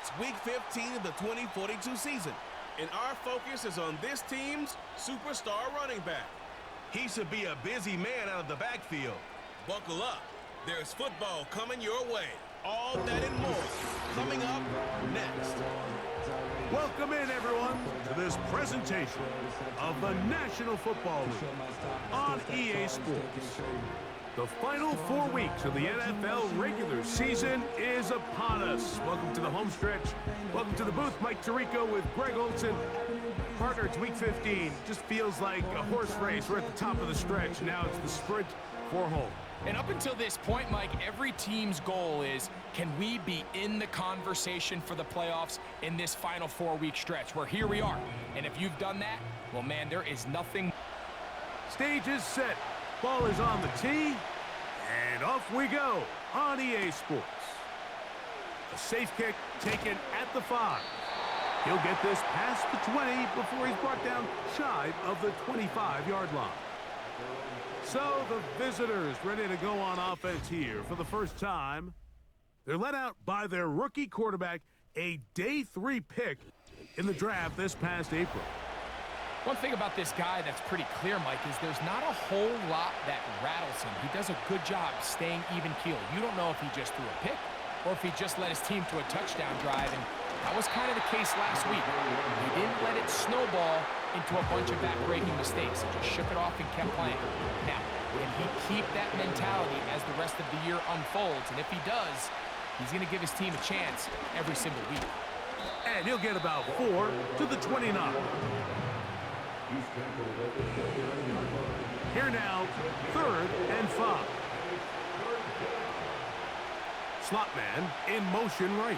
It's Week 15 of the 2042 season, and our focus is on this team's superstar running back. He should be a busy man out of the backfield. Buckle up. There's football coming your way. All that and more coming up next. Welcome in, everyone, to this presentation of the National Football League on EA Sports. The final 4 weeks of the NFL regular season is upon us. Welcome to the home stretch. Welcome to the booth. Mike Tirico with Greg Olson. Partner, it's Week 15. Just feels like a horse race. We're at the top of the stretch. Now it's the sprint for home. And up until this point, Mike, every team's goal is, can we be in the conversation for the playoffs in this final 4-week stretch? Where here we are. And if you've done that, well, man, there is nothing. Stage is set. Ball is on the tee. And off we go on EA Sports. A safe kick taken at the 5. He'll get this past the 20 before he's brought down shy of the 25-yard line. So the visitors ready to go on offense here for the first time. They're led out by their rookie quarterback, a day 3 pick in the draft this past April. One thing about this guy that's pretty clear, Mike, is there's not a whole lot that rattles him. He does a good job staying even keel. You don't know if he just threw a pick or if he just led his team to a touchdown drive, and that was kind of the case last week. He didn't let it snowball into a bunch of back-breaking mistakes. He just shook it off and kept playing. Now, can he keep that mentality as the rest of the year unfolds? And if he does, he's going to give his team a chance every single week. And he'll get about 4 to the 29. Here now, 3rd and 5. Slot man in motion right.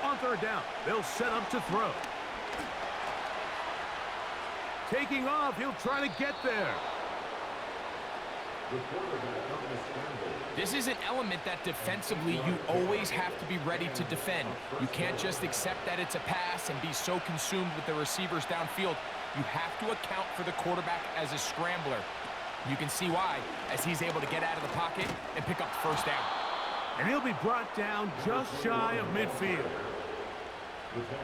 On 3rd down, they'll set up to throw. Taking off, he'll try to get there. This is an element that defensively you always have to be ready to defend. You can't just accept that it's a pass and be so consumed with the receivers downfield. You have to account for the quarterback as a scrambler. You can see why, as he's able to get out of the pocket and pick up the first down. And he'll be brought down just shy of midfield.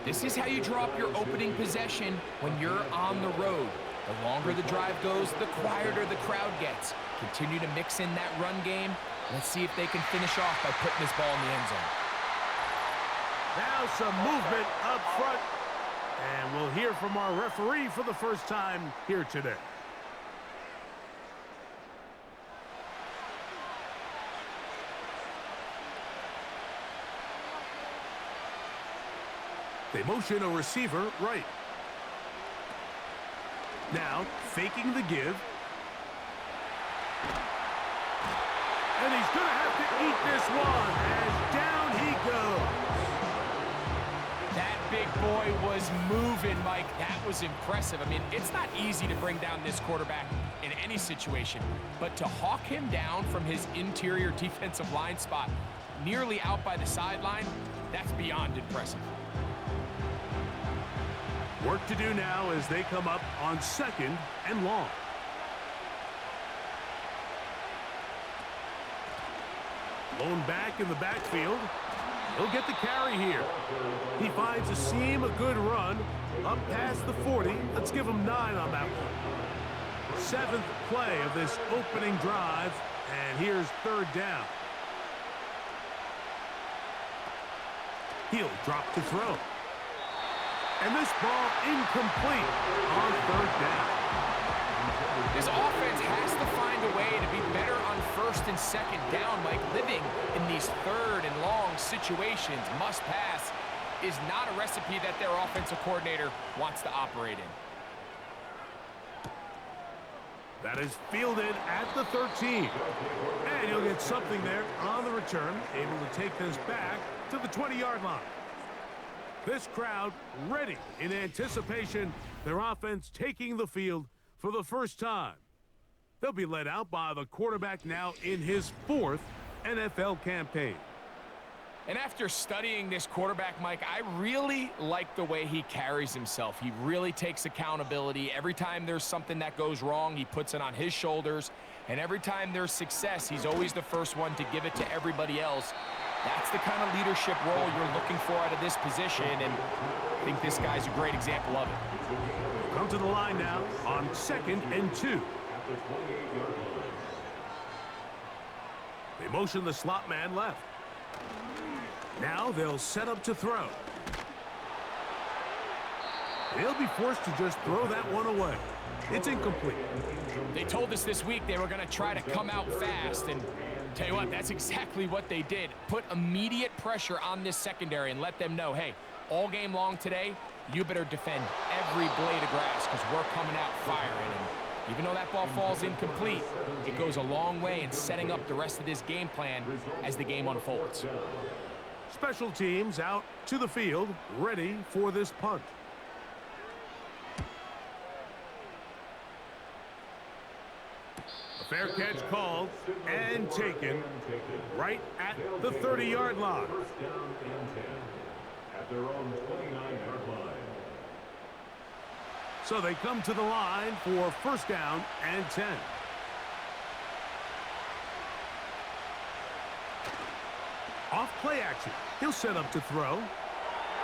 This is how you drop your opening possession when you're on the road. The longer the drive goes, the quieter the crowd gets. Continue to mix in that run game. Let's see if they can finish off by putting this ball in the end zone. Now some movement up front. And we'll hear from our referee for the first time here today. They motion a receiver right. Now, faking the give. And he's going to have to eat this one as down he goes. That big boy was moving, Mike. That was impressive. I mean, it's not easy to bring down this quarterback in any situation, but to hawk him down from his interior defensive line spot, nearly out by the sideline, that's beyond impressive. Work to do now as they come up on 2nd and long. Blown back in the backfield. He'll get the carry here. He finds a seam, a good run, up past the 40. Let's give him 9 on that one. 7th play of this opening drive, and here's 3rd down. He'll drop to throw. And this ball incomplete on 3rd down. This offense has to find a way to be better on 1st and 2nd down, Mike. Living in these 3rd and long situations, must pass, is not a recipe that their offensive coordinator wants to operate in. That is fielded at the 13. And he'll get something there on the return, able to take this back to the 20-yard line. This crowd ready in anticipation, their offense taking the field for the first time. They'll be led out by the quarterback now in his 4th NFL campaign. And after studying this quarterback, Mike, I really like the way he carries himself. He really takes accountability. Every time there's something that goes wrong, he puts it on his shoulders. And every time there's success, he's always the first one to give it to everybody else. That's the kind of leadership role you're looking for out of this position, and I think this guy's a great example of it. Come to the line now on 2nd and 2. They motion the slot man left. Now they'll set up to throw. They'll be forced to just throw that one away. It's incomplete. They told us this week they were going to try to come out fast, and tell you what, that's exactly what they did. Put immediate pressure on this secondary and let them know, hey, all game long today, you better defend every blade of grass because we're coming out firing. And even though that ball falls incomplete, it goes a long way in setting up the rest of this game plan as the game unfolds. Special teams out to the field, ready for this punt. A fair catch called and taken right at the 30-yard line. At their own 29-yard line. So they come to the line for 1st down and 10. Off play action. He'll set up to throw.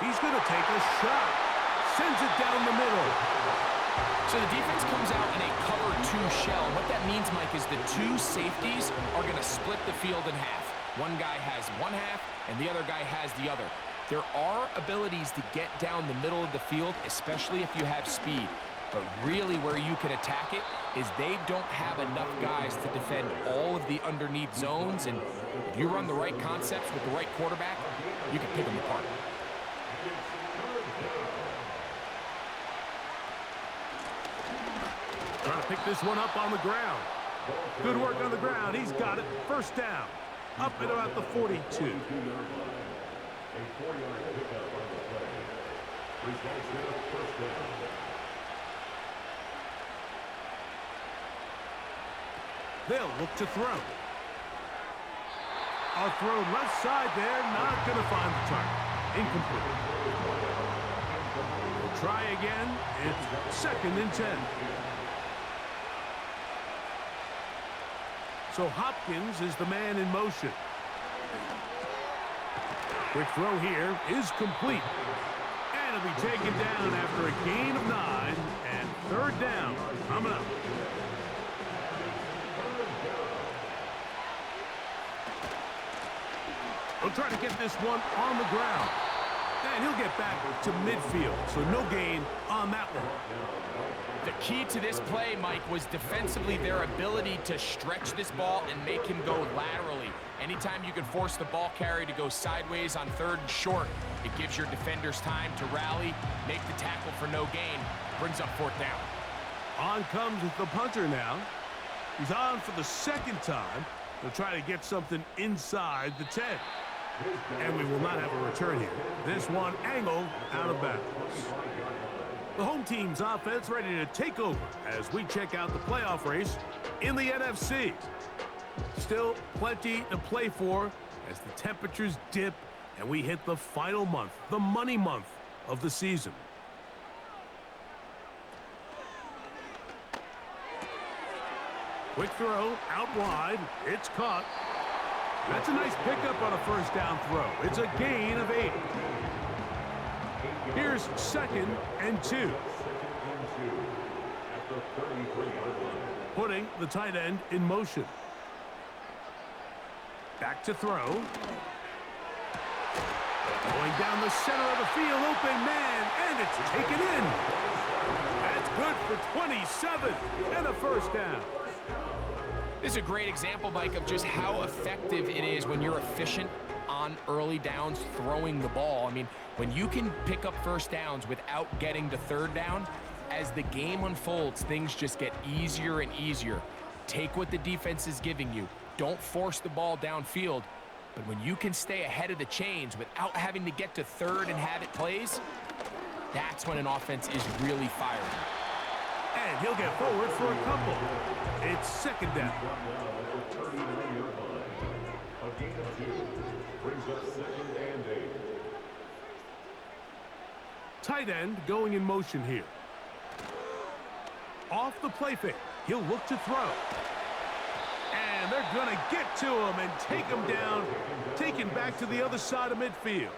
He's going to take a shot. Sends it down the middle. So the defense comes out in a cover 2 shell. What that means, Mike, is the 2 safeties are going to split the field in half. One guy has one half, and the other guy has the other. There are abilities to get down the middle of the field, especially if you have speed. But really where you can attack it is they don't have enough guys to defend all of the underneath zones. And if you run the right concepts with the right quarterback, you can pick them apart. Trying to pick this one up on the ground. Good work on the ground. He's got it. 1st down. Up at about the 42. A 4-yard pickup on the play. Results in a 1st down. They'll look to throw. A throw left side there. Not going to find the target. Incomplete. We'll try again. It's 2nd and 10. So Hopkins is the man in motion. Quick throw here is complete. And it'll be taken down after a gain of 9 and 3rd down coming up. We'll try to get this one on the ground. And he'll get back to midfield, so no gain on that one. The key to this play, Mike, was defensively their ability to stretch this ball and make him go laterally. Anytime you can force the ball carrier to go sideways on 3rd and short, it gives your defenders time to rally, make the tackle for no gain, brings up 4th down. On comes the punter now. He's on for the 2nd time. He'll try to get something inside the 10. And we will not have a return here. This one angled out of bounds. The home team's offense ready to take over as we check out the playoff race in the NFC. Still plenty to play for as the temperatures dip and we hit the final month, the money month of the season. Quick throw out wide. It's caught. That's a nice pickup on a 1st down throw. It's a gain of 8. Here's 2nd and 2. Putting the tight end in motion. Back to throw. Going down the center of the field, open man, and it's taken in. That's good for 27 and a 1st down. This is a great example, Mike, of just how effective it is when you're efficient on early downs throwing the ball. I mean, when you can pick up 1st downs without getting to 3rd down, as the game unfolds, things just get easier and easier. Take what the defense is giving you. Don't force the ball downfield. But when you can stay ahead of the chains without having to get to 3rd and have it plays, that's when an offense is really firing. And he'll get forward for a couple. It's 2nd down. A gain of 2 brings up 2nd and 8. Tight end going in motion here. Off the play fake. He'll look to throw. gonna get to him and take him down, taken back to the other side of midfield.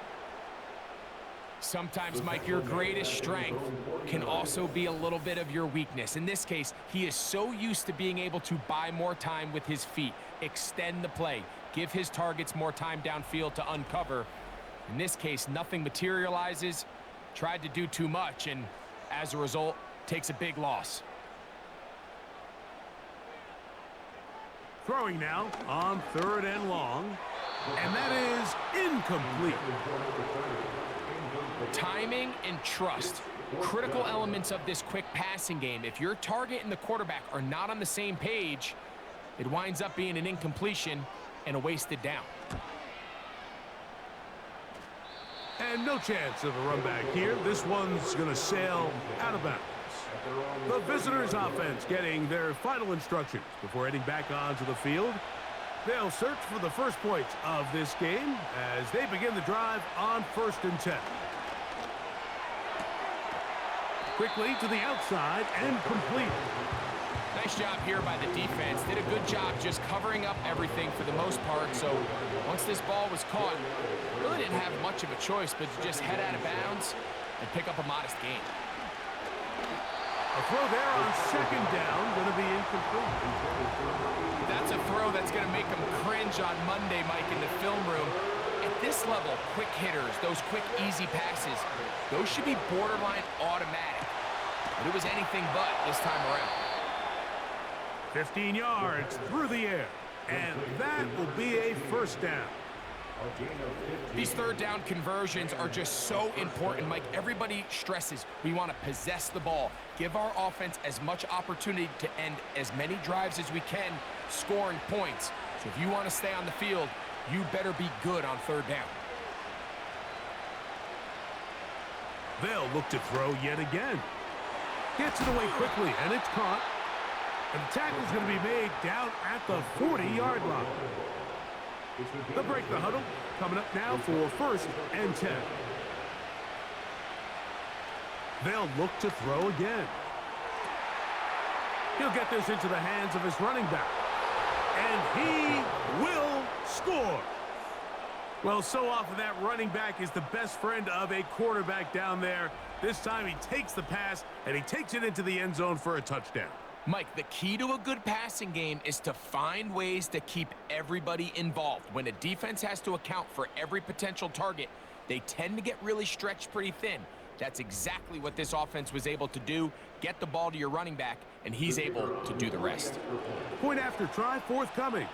Sometimes, Mike, your greatest strength can also be a little bit of your weakness. In this case, he is so used to being able to buy more time with his feet, extend the play, give his targets more time downfield to uncover. In this case, nothing materializes, tried to do too much, and as a result, takes a big loss. Throwing now on 3rd and long, and that is incomplete. Timing and trust, critical elements of this quick passing game. If your target and the quarterback are not on the same page, it winds up being an incompletion and a wasted down. And no chance of a run back here. This one's going to sail out of bounds. The visitors' offense getting their final instructions before heading back onto the field. They'll search for the first points of this game as they begin the drive on 1st and 10. Quickly to the outside and complete. Nice job here by the defense. Did a good job just covering up everything for the most part. So once this ball was caught, really didn't have much of a choice but to just head out of bounds and pick up a modest gain. A throw there on 2nd down, going to be incomplete. That's a throw that's going to make them cringe on Monday, Mike, in the film room. At this level, quick hitters, those quick, easy passes, those should be borderline automatic. But it was anything but this time around. 15 yards through the air, and that will be a 1st down. These 3rd down conversions are just so important, Mike. Everybody stresses we want to possess the ball, give our offense as much opportunity to end as many drives as we can, scoring points. So if you want to stay on the field, you better be good on 3rd down. They'll look to throw yet again. Gets it away quickly, and it's caught. And the tackle's going to be made down at the 40-yard line. They'll break the huddle. Coming up now for 1st and 10. They'll look to throw again. He'll get this into the hands of his running back. And he will score. Well, so often that running back is the best friend of a quarterback down there. This time he takes the pass, and he takes it into the end zone for a touchdown. Mike, the key to a good passing game is to find ways to keep everybody involved. When a defense has to account for every potential target, they tend to get really stretched pretty thin. That's exactly what this offense was able to do. Get the ball to your running back, and he's able to do the rest. Point after try forthcoming.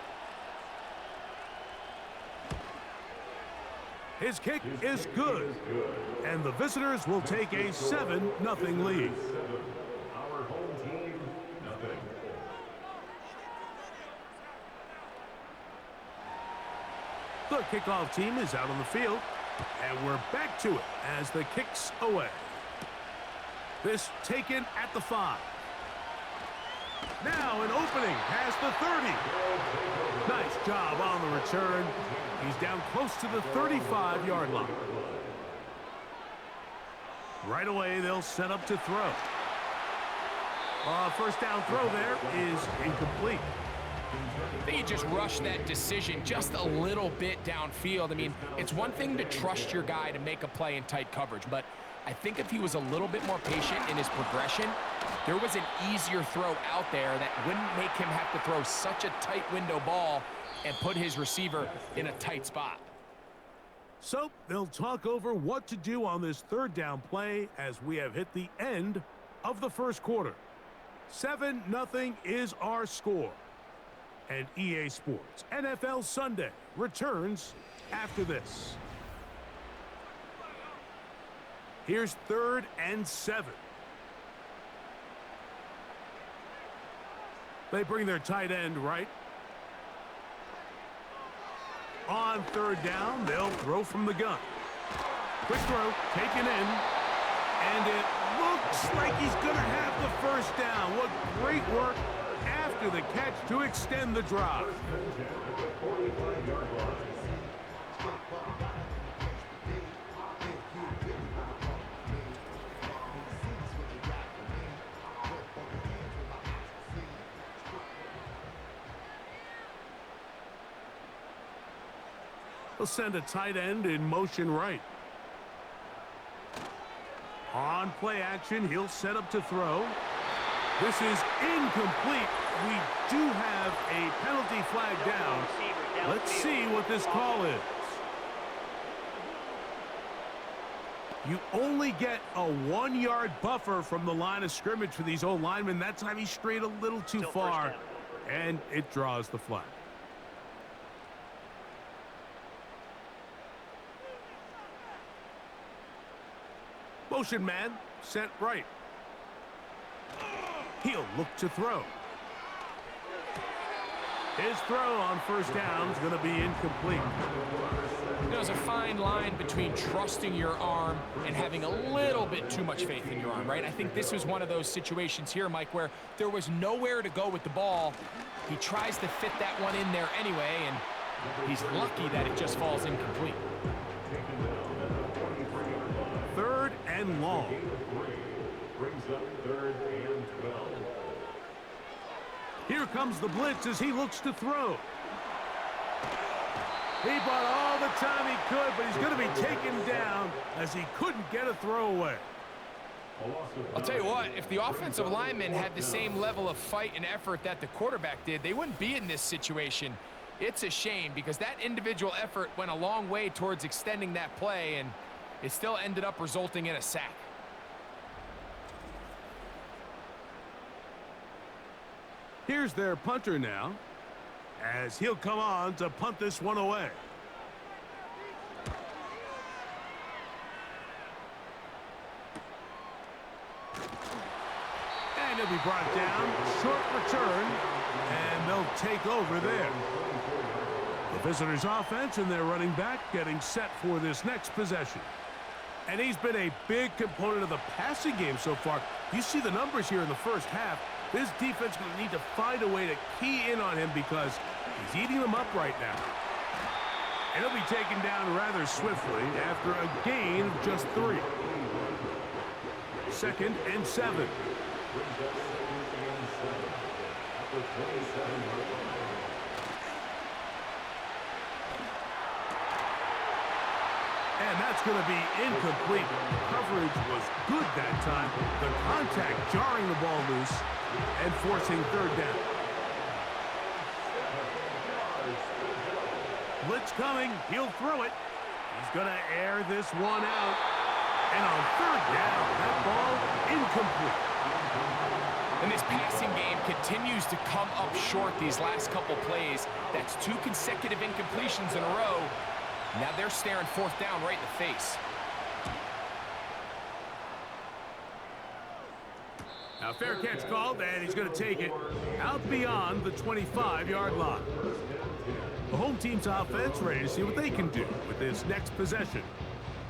His kick is good, and the visitors will take a 7-0 lead. The kickoff team is out on the field, and we're back to it as the kick's away. This taken at the 5. Now an opening past the 30. Nice job on the return. He's down close to the 35-yard line. Right away, they'll set up to throw. 1st down throw there is incomplete. I think he just rushed that decision just a little bit downfield. I mean, it's one thing to trust your guy to make a play in tight coverage, but I think if he was a little bit more patient in his progression, there was an easier throw out there that wouldn't make him have to throw such a tight window ball and put his receiver in a tight spot. So they'll talk over what to do on this 3rd down play as we have hit the end of the 1st quarter. 7-0 is our score. And EA Sports NFL Sunday returns after this. Here's 3rd and 7. They bring their tight end right. On 3rd down, they'll throw from the gun. Quick throw, taken in. And it looks like he's going to have the 1st down. What great work after the catch to extend the drive. He'll send a tight end in motion right. On play action, he'll set up to throw. This is incomplete. We do have a penalty flag down. Let's see what this call is. You only get a 1-yard buffer from the line of scrimmage for these old linemen. That time he strayed a little too far, and it draws the flag. Motion man, sent right. He'll look to throw. His throw on first down is going to be incomplete. There's a fine line between trusting your arm and having a little bit too much faith in your arm, right? I think this was one of those situations here, Mike, where there was nowhere to go with the ball. He tries to fit that one in there anyway, and he's lucky that it just falls incomplete. 3rd and long. Brings up 3rd and 12. Here comes the blitz as he looks to throw. He bought all the time he could, but he's going to be taken down as he couldn't get a throwaway. I'll tell you what, if the offensive lineman had the same level of fight and effort that the quarterback did, they wouldn't be in this situation. It's a shame because that individual effort went a long way towards extending that play, and it still ended up resulting in a sack. Here's their punter now, as he'll come on to punt this one away. And he'll be brought down, short return, and they'll take over there. The visitors' offense and their running back getting set for this next possession. And he's been a big component of the passing game so far. You see the numbers here in the first half. This defense is going to need to find a way to key in on him because he's eating them up right now. And he'll be taken down rather swiftly after a gain of just 3. 2nd and 7. And that's going to be incomplete. Coverage was good that time. The contact jarring the ball loose and forcing 3rd down. Blitz coming. He'll throw it. He's going to air this one out. And on 3rd down, that ball incomplete. And this passing game continues to come up short these last couple plays. That's 2 consecutive incompletions in a row. Now they're staring 4th down right in the face. Now fair catch called, and he's going to take it out beyond the 25-yard line. The home team's offense ready to see what they can do with this next possession.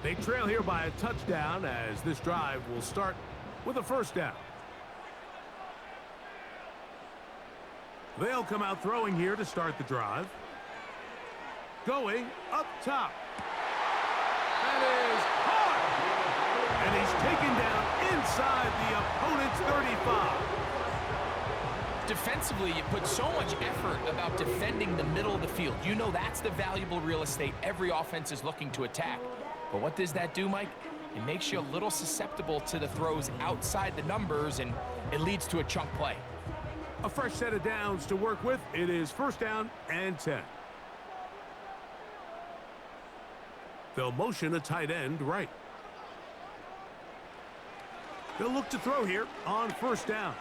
They trail here by a touchdown as this drive will start with a 1st down. They'll come out throwing here to start the drive. Going up top. That is hard. And he's taken down inside the opponent's 35. Defensively, you put so much effort about defending the middle of the field. You know that's the valuable real estate every offense is looking to attack. But what does that do, Mike? It makes you a little susceptible to the throws outside the numbers, and it leads to a chunk play. A fresh set of downs to work with. It is 1st down and 10. They'll motion a tight end right. They'll look to throw here on 1st down.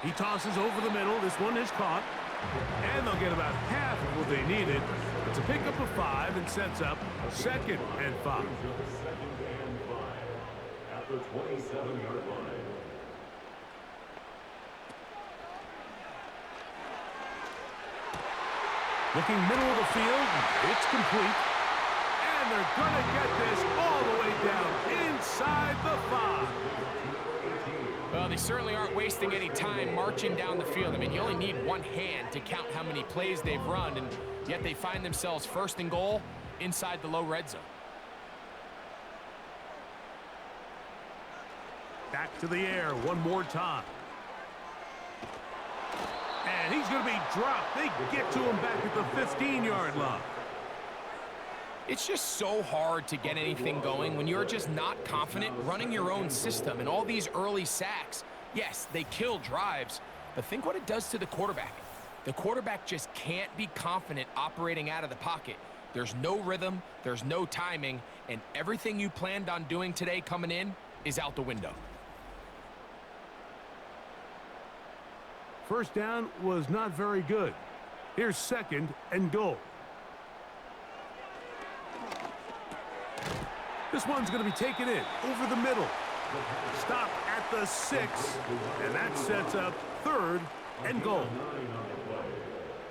He tosses over the middle. This one is caught. And they'll get about half of what they needed. It's a pickup of 5 and sets up 2nd and 5. At the 27-yard line. Looking middle of the field. It's complete. And they're going to get this all the way down inside the 5. Well, they certainly aren't wasting any time marching down the field. I mean, you only need one hand to count how many plays they've run, and yet they find themselves 1st and goal inside the low red zone. Back to the air one more time. And he's going to be dropped. They get to him back at the 15-yard line. It's just so hard to get anything going when you're just not confident running your own system. And all these early sacks, yes, they kill drives, but think what it does to the quarterback. The quarterback just can't be confident operating out of the pocket. There's no rhythm, there's no timing, and everything you planned on doing today coming in is out the window. First down was not very good. Here's 2nd and goal. This one's going to be taken in over the middle. Stop at the 6, and that sets up 3rd and goal.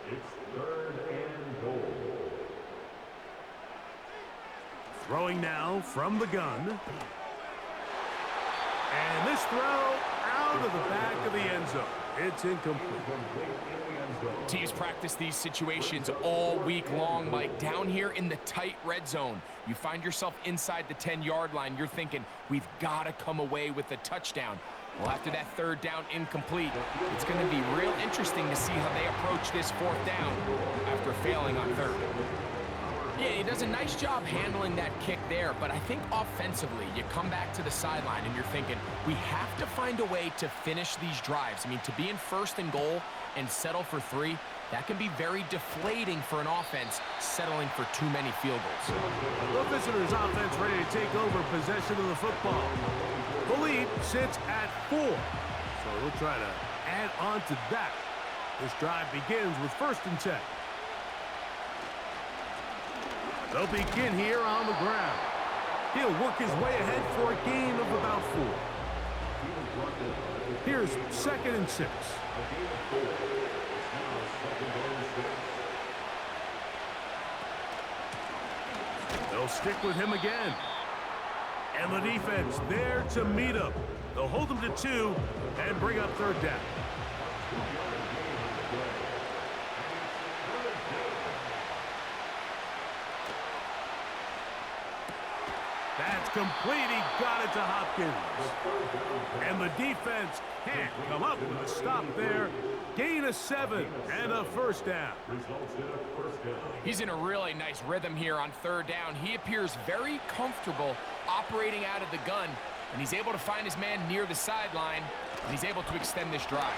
It's 3rd and goal. Throwing now from the gun. And this throw out of the back of the end zone. It's incomplete. Teams practice these situations all week long, Mike. Down here in the tight red zone, you find yourself inside the 10-yard line. You're thinking, we've got to come away with a touchdown. Well, after that 3rd down incomplete, it's going to be real interesting to see how they approach this 4th down after failing on 3rd. Yeah, he does a nice job handling that kick there, but I think offensively, you come back to the sideline and you're thinking, we have to find a way to finish these drives. I mean, to be in 1st and goal and settle for 3, that can be very deflating for an offense settling for too many field goals. The visitors' offense ready to take over possession of the football. The lead sits at 4, so we'll try to add on to that. This drive begins with 1st and 10. They'll begin here on the ground. He'll work his way ahead for a gain of about 4. Here's 2nd and 6. They'll stick with him again. And the defense there to meet him. They'll hold him to 2 and bring up 3rd down. That's complete. He got it to Hopkins. And the defense can't come up with a stop there. Gain of 7 and a 1st down. He's in a really nice rhythm here on 3rd down. He appears very comfortable operating out of the gun, and he's able to find his man near the sideline, and he's able to extend this drive.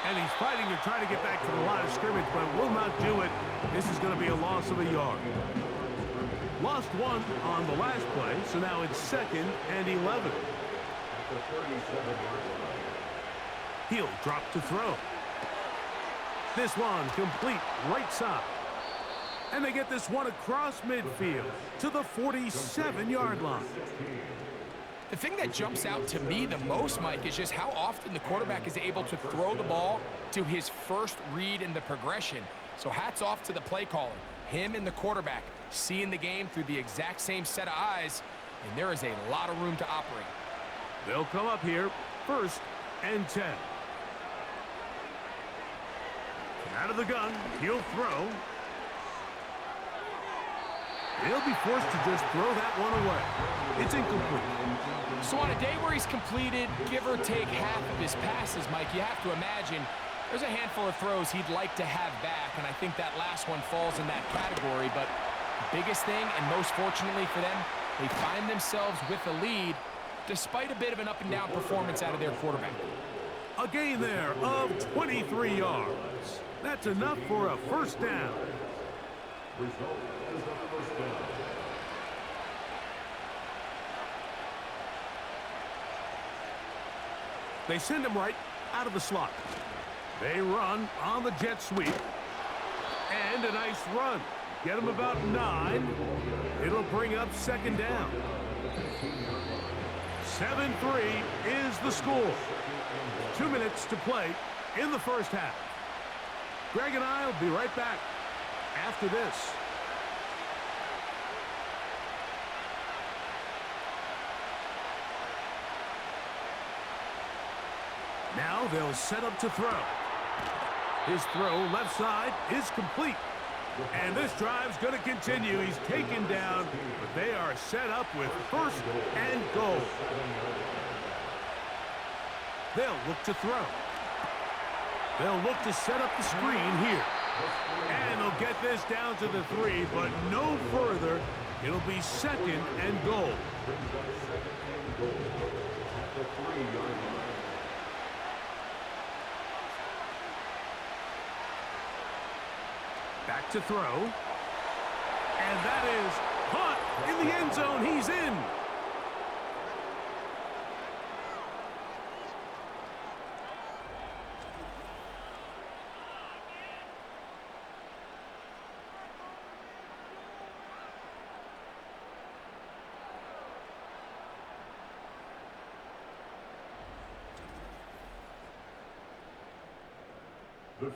And he's fighting to try to get back to the line of scrimmage, but will not do it. This is going to be a loss of a yard. Lost 1 on the last play, so now it's 2nd and 11. He'll drop to throw. This one complete right side. And they get this one across midfield to the 47-yard line. The thing that jumps out to me the most, Mike, is just how often the quarterback is able to throw the ball to his first read in the progression. So hats off to the play caller. Him and the quarterback seeing the game through the exact same set of eyes, and there is a lot of room to operate. They'll come up here, 1st and 10. Out of the gun, he'll throw. He'll be forced to just throw that one away. It's incomplete. So on a day where he's completed, give or take half of his passes, Mike, you have to imagine there's a handful of throws he'd like to have back, and I think that last one falls in that category. But the biggest thing, and most fortunately for them, they find themselves with a lead despite a bit of an up-and-down performance out of their quarterback. A gain there of 23 yards. That's enough for a 1st down. Result is a 1st down. They send him right out of the slot. They run on the jet sweep. And a nice run. Get him about 9. It'll bring up 2nd down. 7-3 is the score. 2 minutes to play in the 1st half. Greg and I will be right back after this. Now they'll set up to throw. His throw left side is complete. And this drive's going to continue. He's taken down, but they are set up with 1st and goal. They'll look to throw. They'll look to set up the screen here. And they'll get this down to the 3, but no further. It'll be 2nd and goal. Back to throw. And that is caught in the end zone. He's in.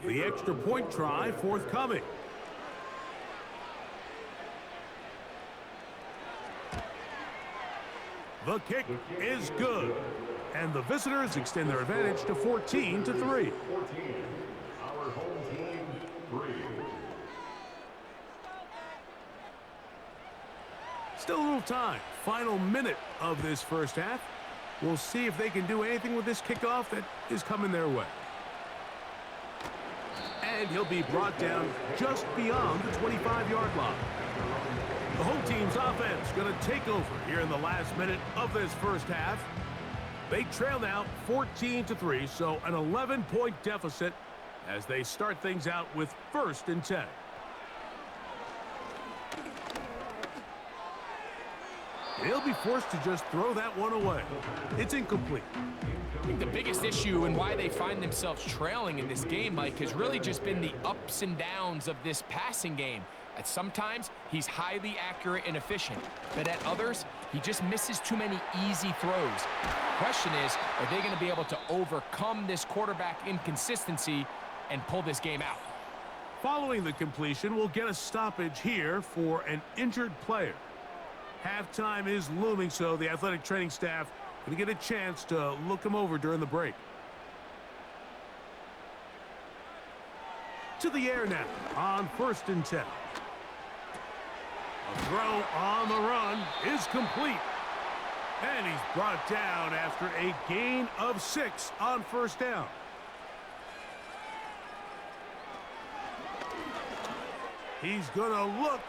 The extra point try forthcoming. The kick is good. And the visitors extend their advantage to 14-3. 14. Our home team, 3. Still a little time. Final minute of this first half. We'll see if they can do anything with this kickoff that is coming their way. And he'll be brought down just beyond the 25-yard line. The home team's offense going to take over here in the last minute of this first half. They trail now 14-3, so an 11-point deficit as they start things out with 1st and 10. He'll be forced to just throw that one away. It's incomplete. I think the biggest issue and why they find themselves trailing in this game, Mike, has really just been the ups and downs of this passing game. At sometimes, he's highly accurate and efficient, but at others, he just misses too many easy throws. Question is, are they going to be able to overcome this quarterback inconsistency and pull this game out? Following the completion, we'll get a stoppage here for an injured player. Halftime is looming, so the athletic training staff going to get a chance to look him over during the break. To the air now on 1st and 10. A throw on the run is complete. And he's brought down after a gain of 6 on 1st down. He's going to look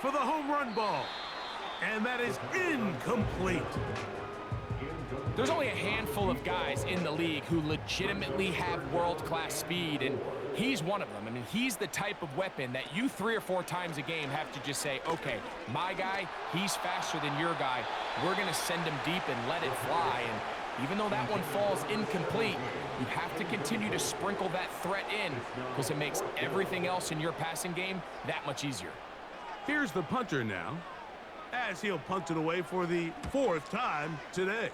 for the home run ball. And that is incomplete. There's only a handful of guys in the league who legitimately have world-class speed, and he's one of them. I mean, he's the type of weapon that you 3 or 4 times a game have to just say, okay, my guy, he's faster than your guy. We're going to send him deep and let it fly. And even though that one falls incomplete, you have to continue to sprinkle that threat in because it makes everything else in your passing game that much easier. Here's the punter now, as he'll punt it away for the 4th time today.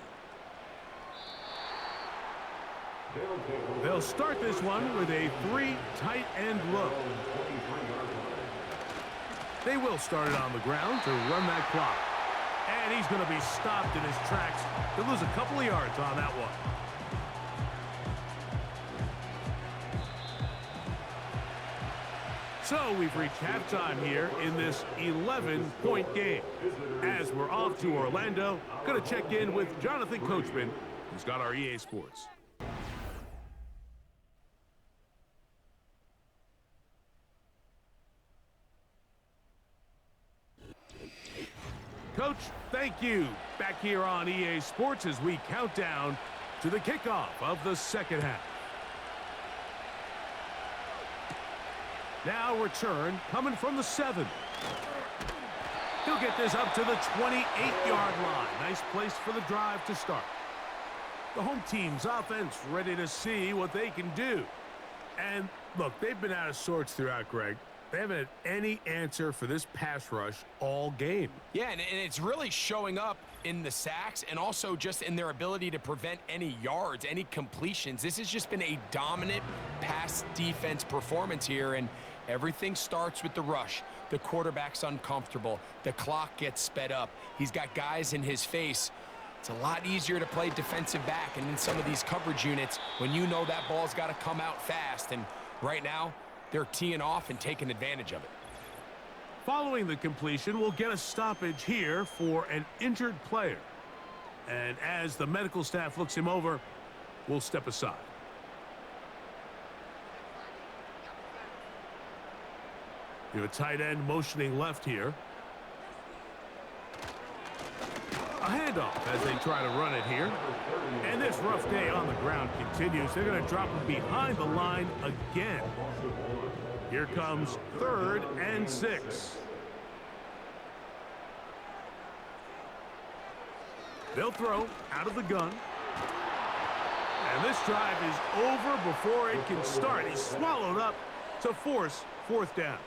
They'll start this one with a 3 tight end look. They will start it on the ground to run that clock. And he's going to be stopped in his tracks. He'll lose a couple of yards on that one. So we've reached halftime here in this 11-point game. As we're off to Orlando, going to check in with Jonathan Coachman, who's got our EA Sports. Coach, thank you. Back here on EA Sports as we count down to the kickoff of the second half. Now return coming from the 7. He'll get this up to the 28-yard line. Nice place for the drive to start. The home team's offense ready to see what they can do. And look, they've been out of sorts throughout, Greg. They haven't had any answer for this pass rush all game. Yeah, and it's really showing up in the sacks and also just in their ability to prevent any yards, any completions. This has just been a dominant pass defense performance here, and everything starts with the rush. The quarterback's uncomfortable. The clock gets sped up. He's got guys in his face. It's a lot easier to play defensive back and in some of these coverage units when you know that ball's got to come out fast. And right now, they're teeing off and taking advantage of it. Following the completion, we'll get a stoppage here for an injured player. And as the medical staff looks him over, we'll step aside. You have a tight end motioning left here. A handoff as they try to run it here. And this rough day on the ground continues. They're going to drop him behind the line again. Here comes 3rd and 6. They'll throw out of the gun. And this drive is over before it can start. He's swallowed up to force 4th down.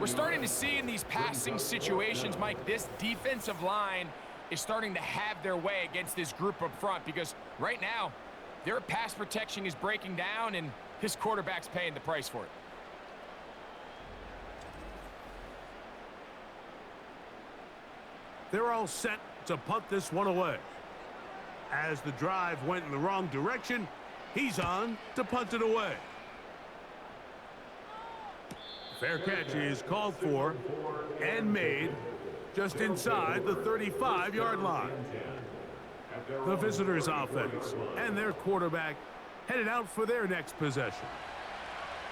We're starting to see in these passing situations, Mike, this defensive line is starting to have their way against this group up front because right now, their pass protection is breaking down and his quarterback's paying the price for it. They're all set to punt this one away. As the drive went in the wrong direction, he's on to punt it away. Fair catch is called for and made just inside the 35-yard line. The visitors' offense and their quarterback headed out for their next possession.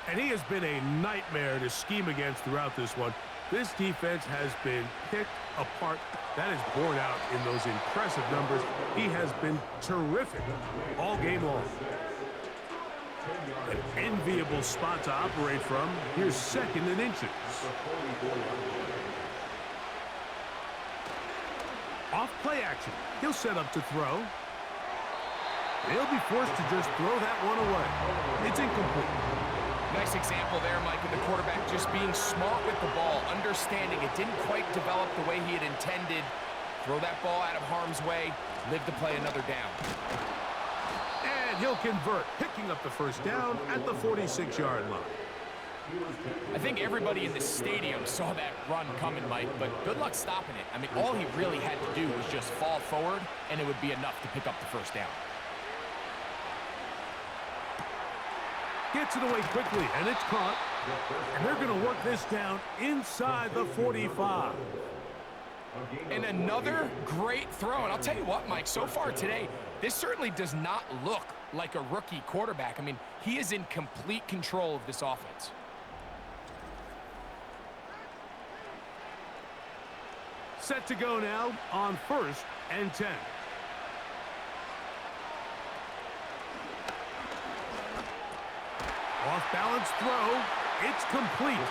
And he has been a nightmare to scheme against throughout this one. This defense has been picked apart. That is borne out in those impressive numbers. He has been terrific all game long. An enviable spot to operate from. Here's 2nd and inches. Off play action. He'll set up to throw. He'll be forced to just throw that one away. It's incomplete. Nice example there, Mike, of the quarterback just being smart with the ball, understanding it didn't quite develop the way he had intended. Throw that ball out of harm's way, live to play another down. And he'll convert, picking up the 1st down at the 46-yard line. I think everybody in the stadium saw that run coming, Mike, but good luck stopping it. I mean, all he really had to do was just fall forward, and it would be enough to pick up the 1st down. Gets it away quickly, and it's caught. And they're going to work this down inside the 45. And another great throw. And I'll tell you what, Mike, so far today, this certainly does not look like a rookie quarterback. I mean, he is in complete control of this offense. Set to go now on 1st and 10. Off-balance throw. It's complete.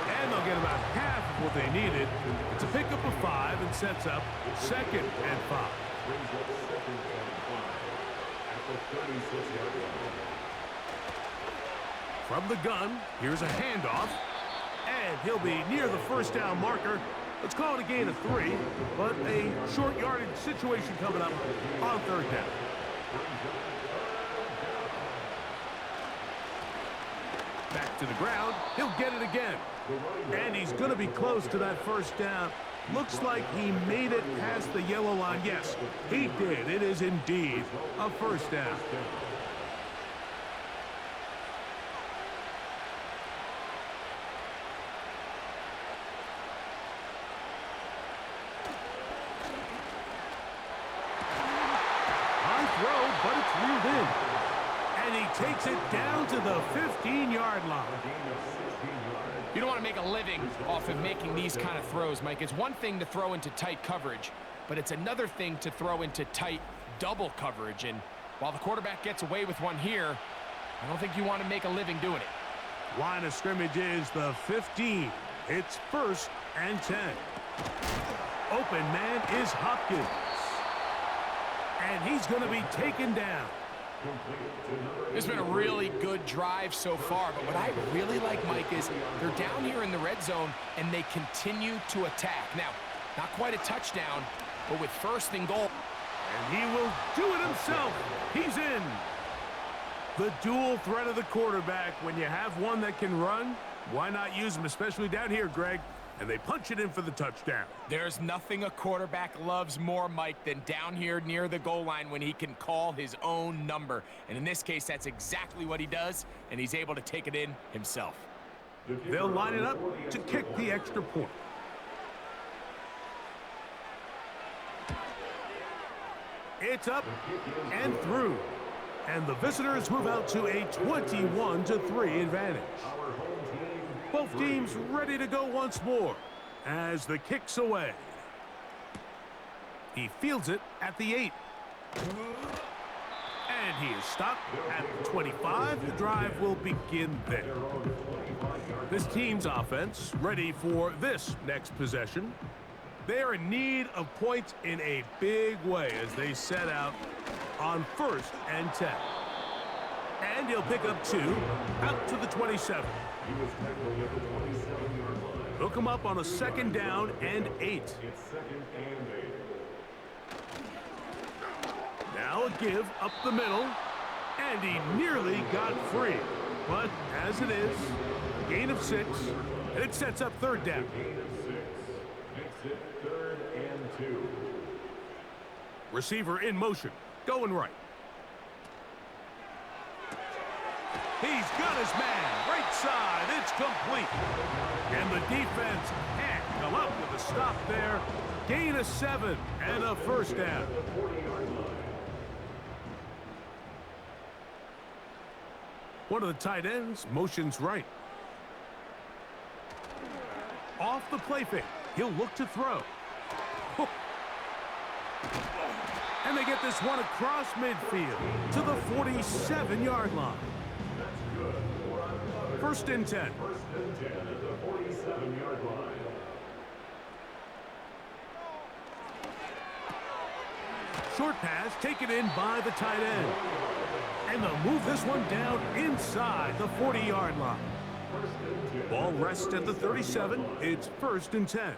And they'll get about half of what they needed. It's a pickup of 5 and sets up 2nd and 5. From the gun, here's a handoff. And he'll be near the 1st down marker. Let's call it a gain of 3, but a short yardage situation coming up on 3rd down. Back to the ground. He'll get it again. And he's going to be close to that 1st down. Looks like he made it past the yellow line. Yes, he did. It is indeed a 1st down. High throw, but it's reeled in. And he takes it down to the 15-yard line. You don't want to make a living off of making these kind of throws, Mike. It's one thing to throw into tight coverage, but it's another thing to throw into tight double coverage. And while the quarterback gets away with one here, I don't think you want to make a living doing it. Line of scrimmage is the 15. It's 1st and 10. Open man is Hopkins. And he's going to be taken down. It's been a really good drive so far, but what I really like, Mike, is they're down here in the red zone, and they continue to attack. Now, not quite a touchdown, but with 1st and goal. And he will do it himself. He's in. The dual threat of the quarterback. When you have one that can run, why not use him, especially down here, Greg? And they punch it in for the touchdown. There's nothing a quarterback loves more, Mike, than down here near the goal line when he can call his own number. And in this case, that's exactly what he does, and he's able to take it in himself. They'll line it up to kick the extra point. It's up and through. And the visitors move out to a 21-3 advantage. Both teams ready to go once more as the kick's away. He fields it at the 8. And he is stopped at the 25. The drive will begin there. This team's offense ready for this next possession. They are in need of points in a big way as they set out on 1st and 10. And he'll pick up 2 out to the 27. Hook him up on a 2nd down and 8. Now a give up the middle, and he nearly got free. But as it is, gain of 6, and it sets up 3rd down. Makes it 3rd and 2. Receiver in motion, going right. He's got his man, right side, it's complete. And the defense can't come up with a stop there. Gain of 7 and a 1st down. One of the tight ends motions right. Off the play fake, he'll look to throw. And they get this one across midfield to the 47-yard line. 1st and 10. 1st and 10 at the 47-yard line. Short pass taken in by the tight end. And they'll move this one down inside the 40-yard line. Ball rests at the 37. It's 1st and 10.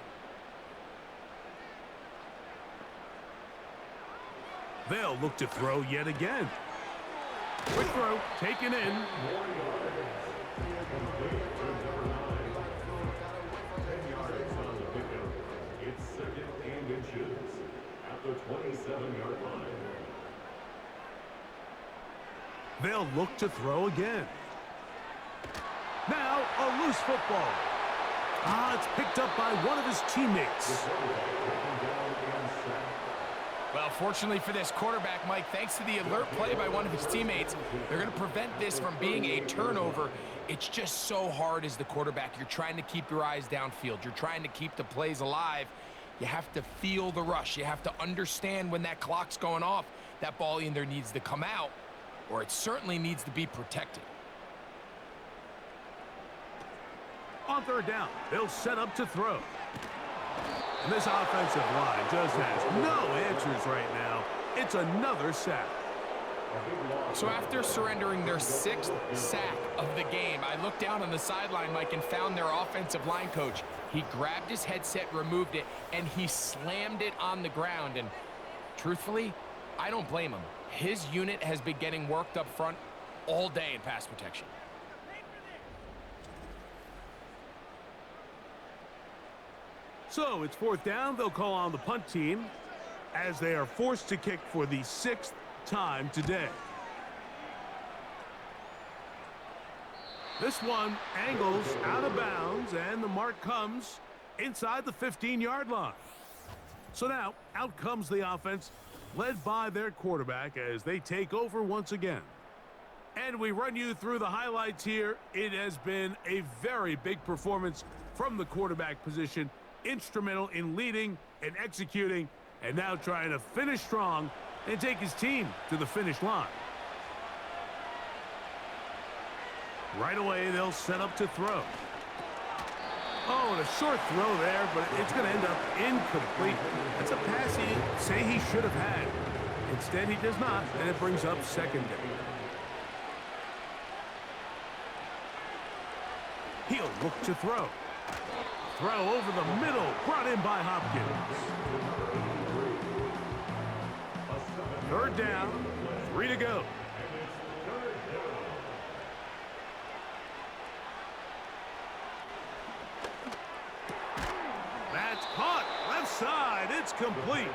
They'll look to throw yet again. Quick throw, taken in. 10 yards on the pickup. It's 2nd and inches at the 27-yard line. They'll look to throw again. Now a loose football. It's picked up by one of his teammates. Well, fortunately for this quarterback, Mike, thanks to the alert play by one of his teammates, they're going to prevent this from being a turnover. It's just so hard as the quarterback. You're trying to keep your eyes downfield. You're trying to keep the plays alive. You have to feel the rush. You have to understand when that clock's going off. That ball either needs to come out or it certainly needs to be protected. On 3rd down, they'll set up to throw. And this offensive line just has no answers right now. It's another sack. So after surrendering their 6th sack of the game, I looked down on the sideline, Mike, and found their offensive line coach. He grabbed his headset, removed it, and he slammed it on the ground. And truthfully, I don't blame him. His unit has been getting worked up front all day in pass protection. So it's 4th down. They'll call on the punt team as they are forced to kick for the 6th time today. This one angles out of bounds, and the mark comes inside the 15-yard line. So now out comes the offense, led by their quarterback as they take over once again. And we run you through the highlights here. It has been a very big performance from the quarterback position, instrumental in leading and executing, and now trying to finish strong and take his team to the finish line. Right away, they'll set up to throw. Oh, and a short throw there, but it's going to end up incomplete. That's a pass he'd say he should have had. Instead, he does not, and it brings up 2nd down. He'll look to throw. Throw over the middle, brought in by Hopkins. 3rd down, 3 to go. That's caught, left side, it's complete.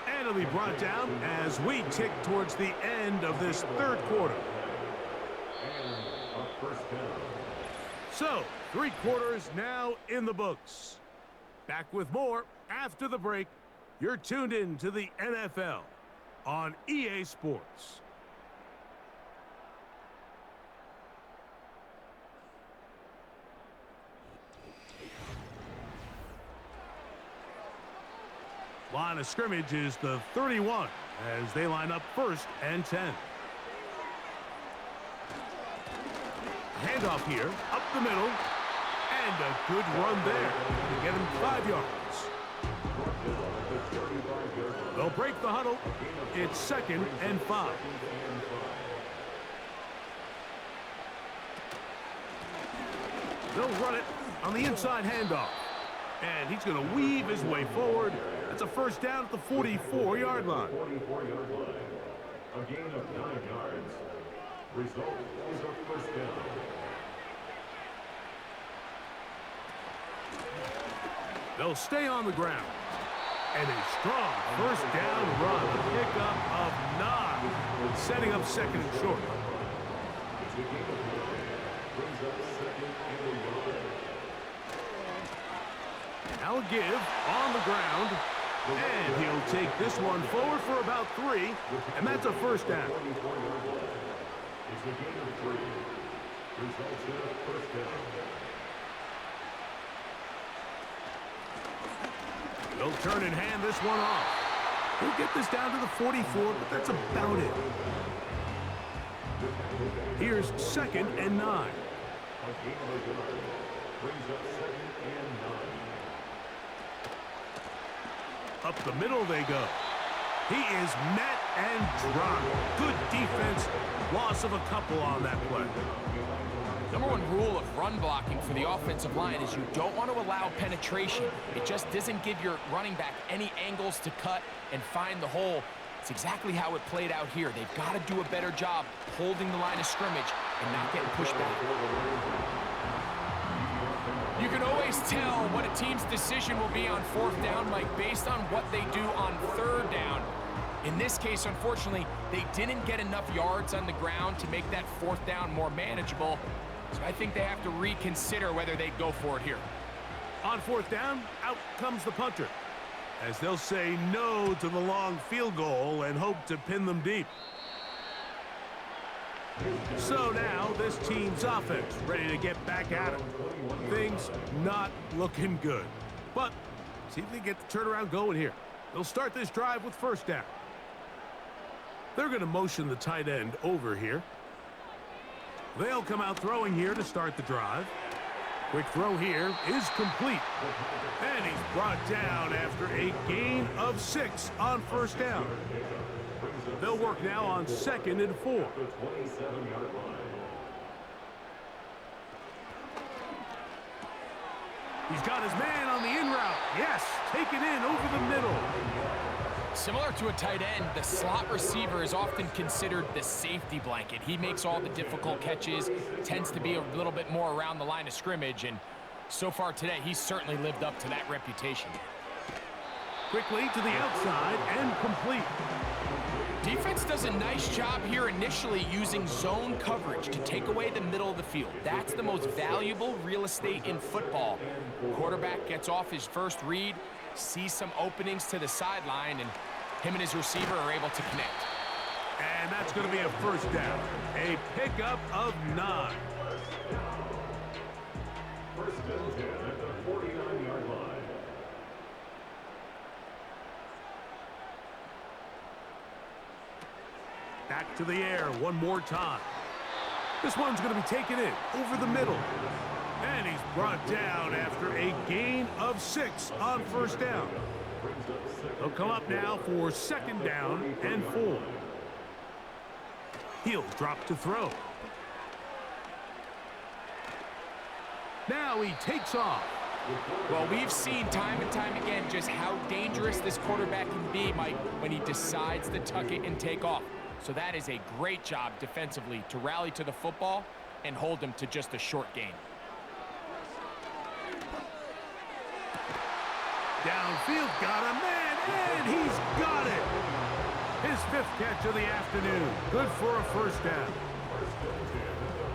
And it'll be brought down as we tick towards the end of this 3rd quarter. And a 1st down. So, 3 quarters now in the books. Back with more after the break. You're tuned in to the NFL on EA Sports. Line of scrimmage is the 31 as they line up 1st and 10. Handoff here, up the middle, and a good run there to get him 5 yards. They'll break the huddle. It's 2nd and 5. They'll run it on the inside handoff. And he's going to weave his way forward. That's a 1st down at the 44-yard line. 44-yard line. A gain of 9 yards. Result is a 1st down. They'll stay on the ground. And a strong 1st down run. A pickup of 9. Setting up 2nd and short. It's a gain of 9. Brings up 2nd and 1. Now a give on the ground. And he'll take this one forward for about 3. And that's a 1st down. It's a gain of 3. Results in a 1st down. They'll turn and hand this one off. He'll get this down to the 44, but that's about it. Here's 2nd and 9. A gain of a yard. Brings up 2nd and 9. Up the middle they go. He is met and dropped. Good defense. Loss of a couple on that play. Number 1 rule of run blocking for the offensive line is you don't want to allow penetration. It just doesn't give your running back any angles to cut and find the hole. It's exactly how it played out here. They've got to do a better job holding the line of scrimmage and not getting pushed back. You can always tell what a team's decision will be on 4th down, Mike, based on what they do on 3rd down. In this case, unfortunately, they didn't get enough yards on the ground to make that 4th down more manageable. So I think they have to reconsider whether they go for it here. On 4th down, out comes the punter, as they'll say no to the long field goal and hope to pin them deep. So now this team's offense ready to get back at it. Things not looking good. But see if they get the turnaround going here. They'll start this drive with 1st down. They're going to motion the tight end over here. They'll come out throwing here to start the drive. Quick throw here is complete. And he's brought down after a gain of 6 on 1st down. They'll work now on 2nd and 4. The 27-yard line. He's got his man on the in route. Yes, taken in over the middle. Similar to a tight end, the slot receiver is often considered the safety blanket. He makes all the difficult catches, tends to be a little bit more around the line of scrimmage, and so far today, he's certainly lived up to that reputation. Quickly to the outside and complete. Defense does a nice job here initially using zone coverage to take away the middle of the field. That's the most valuable real estate in football. Quarterback gets off his first read, sees some openings to the sideline, and him and his receiver are able to connect. And that's going to be a 1st down. A pickup of 9. 1st and 10 at the 49-yard line. Back to the air one more time. This one's going to be taken in over the middle. And he's brought down after a gain of 6 on 1st down. They'll come up now for 2nd down and 4. He'll drop to throw. Now he takes off. Well, we've seen time and time again just how dangerous this quarterback can be, Mike, when he decides to tuck it and take off. So that is a great job defensively to rally to the football and hold him to just a short gain. Downfield, got a man, and he's got it. His 5th catch of the afternoon. Good for a 1st down.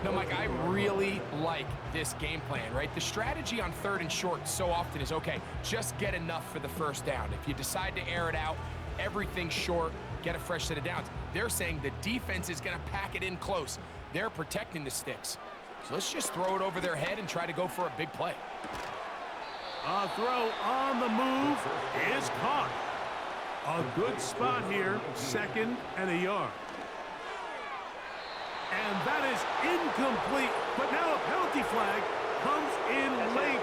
No, Mike, I really like this game plan, right? The strategy on 3rd and short so often is, okay, just get enough for the 1st down. If you decide to air it out, everything's short, get a fresh set of downs. They're saying the defense is going to pack it in close. They're protecting the sticks. So let's just throw it over their head and try to go for a big play. A throw on the move is caught. A good spot here, 2nd and a yard. And that is incomplete, but now a penalty flag comes in late.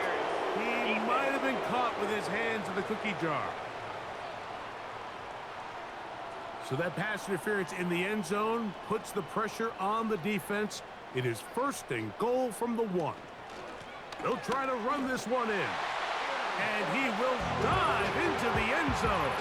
He might have been caught with his hands in the cookie jar. So that pass interference in the end zone puts the pressure on the defense. It is 1st and goal from the 1. They'll try to run this one in. And he will dive into the end zone.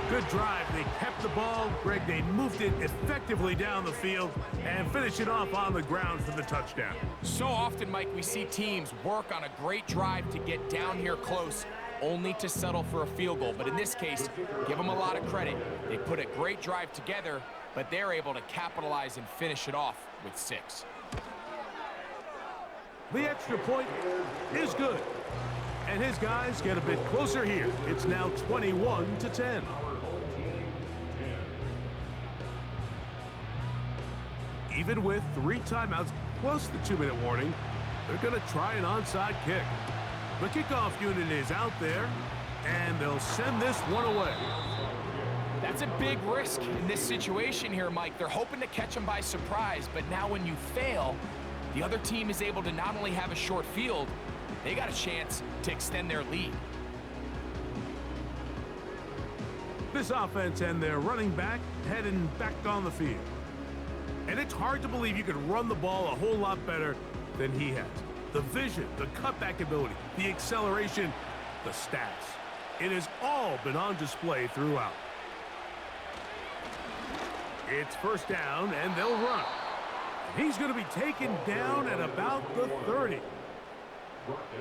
Good drive. They kept the ball. Greg, they moved it effectively down the field and finished it off on the ground for the touchdown. So often, Mike, we see teams work on a great drive to get down here close, only to settle for a field goal. But in this case, give them a lot of credit. They put a great drive together, but they're able to capitalize and finish it off with 6. The extra point is good. And his guys get a bit closer here. It's now 21-10. Even with 3 timeouts plus the 2-minute warning, they're going to try an onside kick. The kickoff unit is out there, and they'll send this one away. That's a big risk in this situation here, Mike. They're hoping to catch them by surprise, but now when you fail, the other team is able to not only have a short field, they got a chance to extend their lead. This offense and their running back heading back on the field. And it's hard to believe you could run the ball a whole lot better than he has. The vision, the cutback ability, the acceleration, the stats. It has all been on display throughout. It's 1st down, and they'll run. He's going to be taken down at about the 30.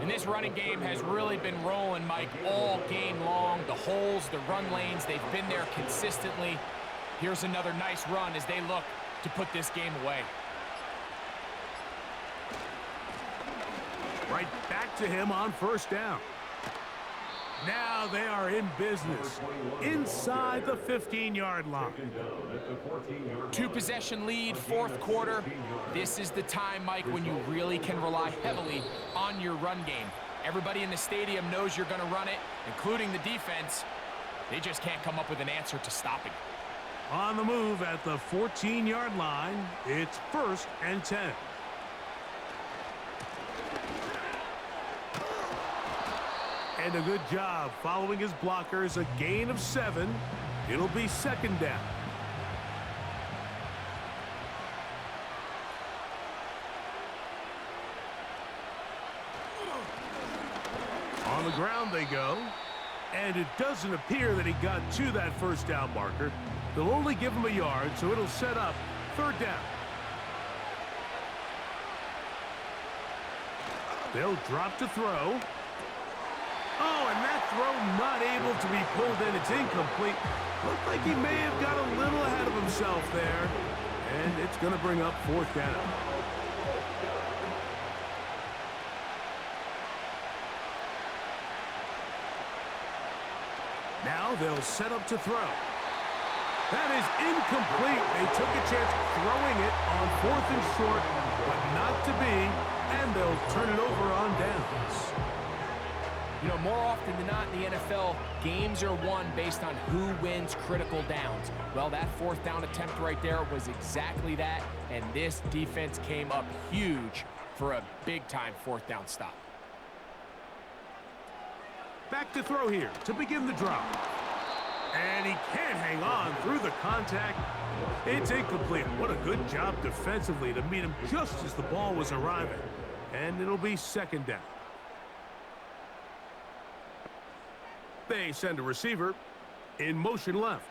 And this running game has really been rolling, Mike, all game long. The holes, the run lanes, they've been there consistently. Here's another nice run as they look to put this game away. Right back to him on 1st down. Now they are in business inside the 15-yard line. 2-possession lead, 4th quarter. This is the time, Mike, when you really can rely heavily on your run game. Everybody in the stadium knows you're going to run it, including the defense. They just can't come up with an answer to stop it. On the move at the 14-yard line, it's 1st and 10. And a good job following his blockers, a gain of 7. It'll be 2nd down. On the ground they go. And it doesn't appear that he got to that 1st down marker. They'll only give him a yard, so it'll set up 3rd down. They'll drop to throw. Oh, and that throw not able to be pulled in. It's incomplete. Looked like he may have got a little ahead of himself there. And it's going to bring up 4th down. Now they'll set up to throw. That is incomplete. They took a chance throwing it on 4th and short, but not to be. And they'll turn it over on downs. You know, more often than not in the NFL, games are won based on who wins critical downs. Well, that 4th down attempt right there was exactly that, and this defense came up huge for a big-time 4th down stop. Back to throw here to begin the drop. And he can't hang on through the contact. It's incomplete. What a good job defensively to meet him just as the ball was arriving. And it'll be 2nd down. They send a receiver in motion left.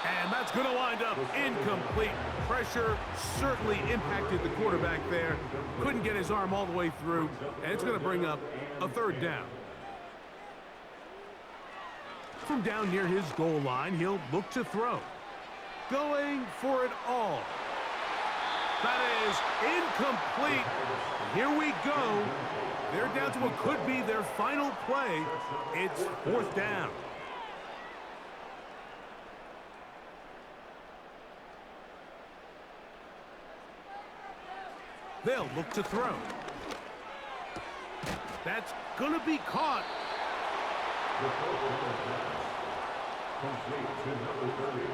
And that's going to wind up incomplete. Pressure certainly impacted the quarterback there. Couldn't get his arm all the way through, and it's going to bring up a 3rd down. From down near his goal line, he'll look to throw. Going for it all. That is incomplete. Here we go. They're down to what could be their final play. It's 4th down. They'll look to throw. That's going to be caught. The 12-yard pass. Complete to number 30.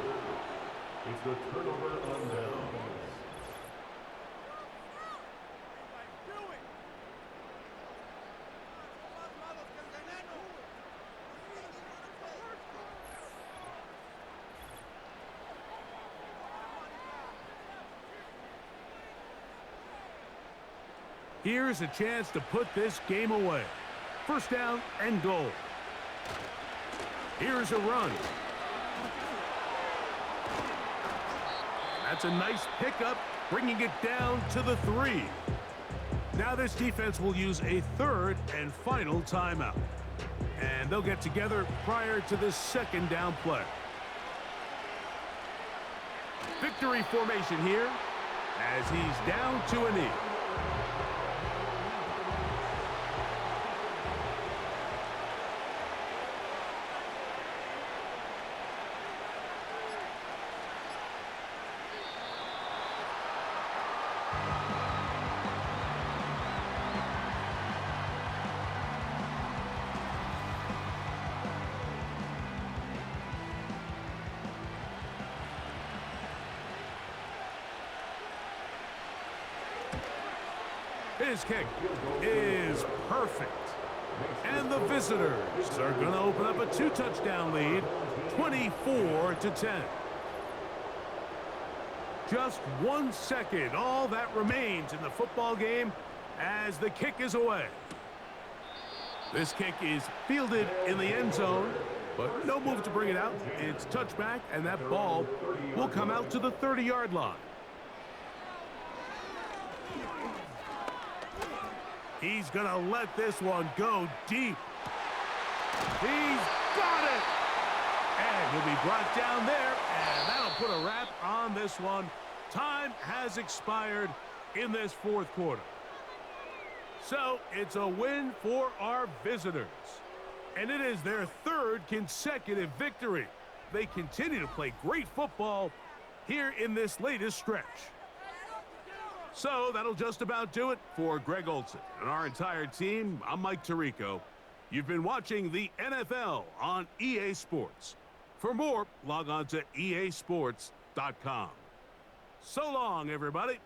It's the turnover on downs. Here's a chance to put this game away. First down and goal. Here's a run. That's a nice pickup, bringing it down to the 3. Now this defense will use a third and final timeout. And they'll get together prior to this second down play. Victory formation here as he's down to a knee. His kick is perfect. And the visitors are going to open up a 2-touchdown lead, 24-10. Just 1 second, all that remains in the football game as the kick is away. This kick is fielded in the end zone, but no move to bring it out. It's touchback, and that ball will come out to the 30-yard line. He's going to let this one go deep. He's got it! And he'll be brought down there, and that'll put a wrap on this one. Time has expired in this fourth quarter. So it's a win for our visitors. And it is their third consecutive victory. They continue to play great football here in this latest stretch. So that'll just about do it for Greg Olson and our entire team. I'm Mike Tirico. You've been watching the NFL on EA Sports. For more, log on to easports.com. So long, everybody.